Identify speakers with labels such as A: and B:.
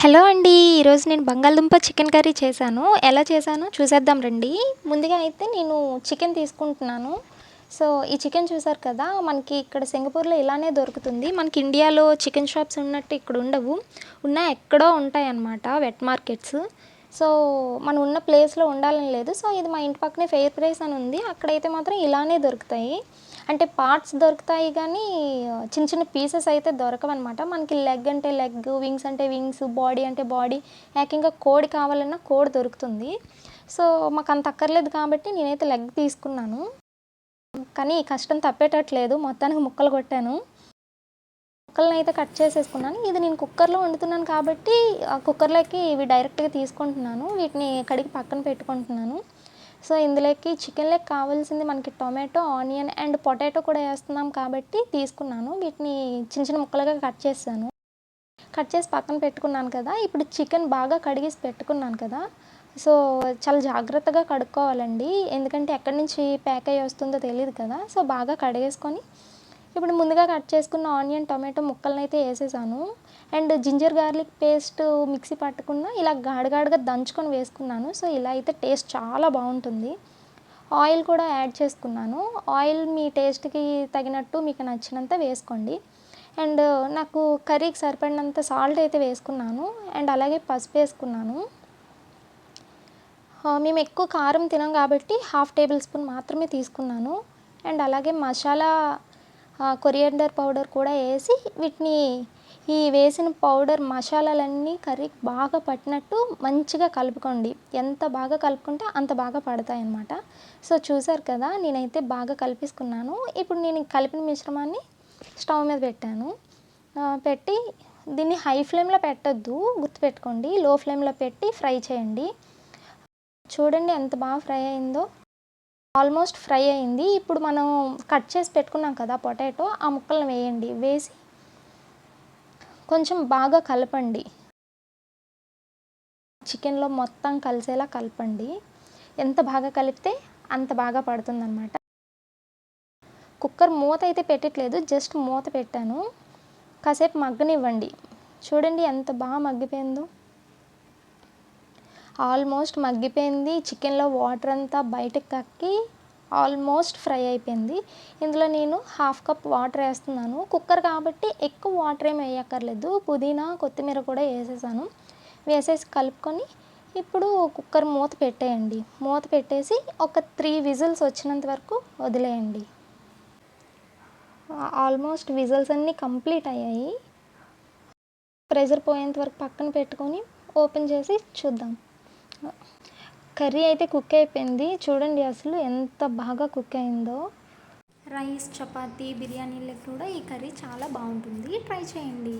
A: Hello అండి. ఈరోజు నేను బంగాళదుంప చికెన్ కర్రీ చేశాను. ఎలా చేశానో చూసేద్దాం రండి. ముందుగా అయితే నేను చికెన్ తీసుకుంటున్నాను. సో, ఈ చికెన్ చూసారు కదా! మనకి ఇక్కడ సింగపూర్‌లో ఇలానే దొరుకుతుంది. మనకి ఇండియాలో చికెన్ షాప్స్ ఉన్నట్టు ఇక్కడ ఉండవు. ఉన్నా ఎక్కడో ఉంటాయన్నమాట వెట్ మార్కెట్స్. సో, మనం ఉన్న ప్లేస్‌లో ఉండాలని లేదు. సో, ఇది మా ఇంటి పక్కనే ఫెయిర్ ప్రైస్ అని ఉంది. అక్కడైతే మాత్రం ఇలానే దొరుకుతాయి. అంటే పార్ట్స్ దొరుకుతాయి గానీ, చిన్న చిన్న పీసెస్ అయితే దొరకవనమాట. మనకి లెగ్ అంటే లెగ్, వింగ్స్ అంటే వింగ్స్, బాడీ అంటే బాడీ, ఏకంగా కోడి కావాలన్నా కోడి దొరుకుతుంది. సో, మాకంత అక్కర్లేదు కాబట్టి నేనైతే లెగ్ తీసుకున్నాను. కానీ కష్టం తప్పేటట్లేదు. మొత్తానికి ముక్కలు కొట్టాను. ముక్కలనైతే కట్ చేసేసుకున్నాను. ఇది నేను కుక్కర్‌లో వండుతున్నాను కాబట్టి, ఆ కుక్కర్‌లోకి ఇవి డైరెక్ట్‌గా తీసుకుంటున్నాను. వీటిని కడిగి పక్కన పెట్టుకుంటున్నాను. సో, ఇందులోకి చికెన్‌లోకి కావాల్సింది మనకి టొమాటో, ఆనియన్ అండ్ పొటాటో కూడా ఏస్తున్నాం కాబట్టి తీసుకున్నాను. వీటిని చిన్న చిన్న ముక్కలుగా కట్ చేశాను. కట్ చేసి పక్కన పెట్టుకున్నాను కదా! ఇప్పుడు చికెన్ బాగా కడిగేసి పెట్టుకున్నాను కదా! సో, చాలా జాగ్రత్తగా కడుక్కోవాలండి. ఎందుకంటే ఎక్కడి నుంచి ప్యాక్ అయ్యి వస్తుందో తెలీదు కదా! సో, బాగా కడిగేసుకొని ఇప్పుడు ముందుగా కట్ చేసుకున్న ఆనియన్, టొమాటో ముక్కలనైతే ఏసేసాను. And ginger garlic paste mixie పట్టకుండా ఇలా గాఢగా దంచుకొని వేసుకున్నాను. సో, ఇలా అయితే టేస్ట్ చాలా బావుంటుంది. ఆయిల్ కూడా యాడ్ చేసుకున్నాను. ఆయిల్ మీ టేస్ట్‌కి తగినట్టు మీకు నచ్చినంత వేసుకోండి. అండ్ నాకు కర్రీకి సరిపడినంత సాల్ట్ అయితే వేసుకున్నాను. అండ్ అలాగే పసుపేసుకున్నాను. మేము ఎక్కువ కారం తినం కాబట్టి హాఫ్ టేబుల్ స్పూన్ మాత్రమే తీసుకున్నాను. అండ్ అలాగే మసాలా కొరియండర్ పౌడర్ కూడా ఏసి వీటిని ఈ వేసిన పౌడర్ మసాలాలన్నీ కర్రీకి బాగా పట్టినట్టు మంచిగా కలుపుకోండి. ఎంత బాగా కలుపుకుంటే అంత బాగా పడతాయన్నమాట. సో, చూసారు కదా! నేనైతే బాగా కలిపేసుకున్నాను. ఇప్పుడు నేను కలిపిన మిశ్రమాన్ని స్టవ్ మీద పెట్టాను. పెట్టి దీన్ని హై ఫ్లేమ్‌లో పెట్టొద్దు గుర్తుపెట్టుకోండి. లో ఫ్లేమ్‌లో పెట్టి ఫ్రై చేయండి. చూడండి ఎంత బాగా ఫ్రై అయిందో. ఆల్మోస్ట్ ఫ్రై అయింది. ఇప్పుడు మనం కట్ చేసి పెట్టుకున్నాం కదా పొటాటో, ఆ ముక్కలను వేయండి. వేసి కొంచెం బాగా కలపండి. చికెన్‌లో మొత్తం కలిసేలా కలపండి. ఎంత బాగా కలిపితే అంత బాగా పడుతుందనమాట. కుక్కర్ మూత అయితే పెట్టట్లేదు. జస్ట్ మూత పెట్టాను. కాసేపు మగ్గనివ్వండి. చూడండి ఎంత బాగా మగ్గిపోయిందో. ఆల్మోస్ట్ మగ్గిపోయింది. చికెన్‌లో వాటర్ అంతా బయటకి కక్కి ఆల్మోస్ట్ ఫ్రై అయిపోయింది. ఇందులో నేను హాఫ్ కప్ వాటర్ ఏస్తున్నాను. కుక్కర్ కాబట్టి ఎక్కువ వాటర్ ఏమి వేయక్కర్లేదు. పుదీనా, కొత్తిమీర కూడా ఏసేసాను. వేసేసి కలుపుకొని ఇప్పుడు కుక్కర్ మూత పెట్టేయండి. మూత పెట్టేసి ఒక 3 విజిల్స్ వచ్చినంత వరకు వదిలేయండి. ఆల్మోస్ట్ విజిల్స్ అన్నీ కంప్లీట్ అయ్యాయి. ప్రెషర్ పోయేంత వరకు పక్కన పెట్టుకొని ఓపెన్ చేసి చూద్దాం. కర్రీ అయితే కుక్ అయిపోయింది. చూడండి అసలు ఎంత బాగా కుక్ అయిందో. రైస్, చపాతీ, బిర్యానీలకు కూడా ఈ కర్రీ చాలా బాగుంటుంది. ట్రై చేయండి.